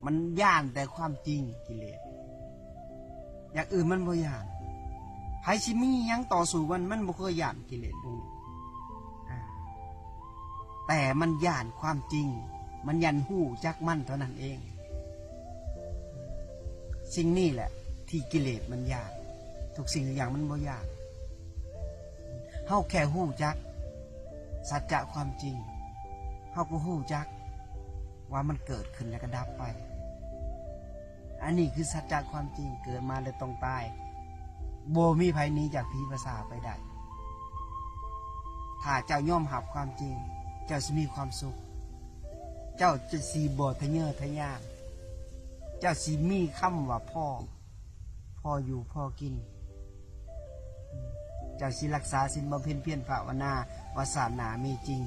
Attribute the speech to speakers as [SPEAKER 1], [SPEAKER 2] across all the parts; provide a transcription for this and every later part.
[SPEAKER 1] มันย่านแต่ความจริงกิเลสอย่างอื่นมันบ่ย่านไผสิมีหยังต่อสู้มันบ่เคยย่านกิเลสตรงนี้แต่มันย่านความจริงมันยันหู้จักมันเท่านั้นเองสิ่งนี้แหละที่กิเลสมันย่านทุกสิ่งทุกอย่างมันบ่ย่านเฮาแค่หู้จักสัจจะความจริงเฮาก็หู้จักว่ามันเกิดขึ้นแล้วก็ดับไปอันนี้คือสัจจะความจริงเกิดมาแล้วต้องตายบ่มีภัยหนีจากผีปีศาจไปได้ถ้าเจ้ายอมรับความจริงเจ้าสิมีความสุขเจ้าจะสิบ่ทะเยอทะยานเจ้าสิมีคำว่าพ่ออยู่พ่อกินเจ้าสิรักษาศีลบำเพ็ญเพียรภาวนาว่าศาสนามีจริง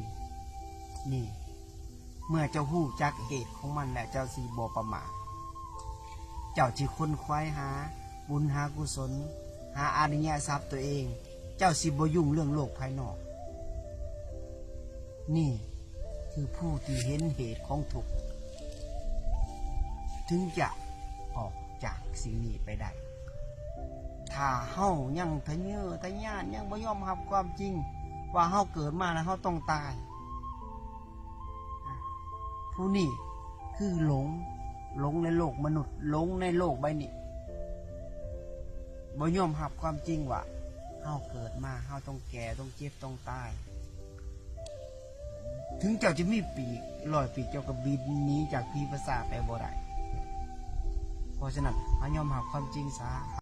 [SPEAKER 1] นี่เมื่อเจ้าฮู้จักเหตุของมันแล้วเจ้าสิบ่ประมาทเจ้าสิค้นคว้าหาบุญหากุศลหาอริยทรัพย์ตัวเองเจ้าสิบ่ยุ่งเรื่องโลกภายนอกนี่คือผู้ที่เห็นเหตุของทุกข์ถึงจะออกจากสิ่งนี้ไปได้ถ้าเฮายังทะเยอทะยานยังบ่ยอมรับความจริงว่าเฮาเกิดมาแล้วเฮาต้องตายผู้นี้คือหลงในโลกมนุษย์หลงในโลกใบนี้บ่ยอมรับความจริงว่าเฮาเกิดมาเฮาต้องแก่ต้องเจ็บต้องตายถึงเจ้าจะมีปีก100 ปีกเจ้าก็บินหนีจากผีปีศาจไปบ่ได้เพราะฉะนั้นเฮายอมรับความจริงซะ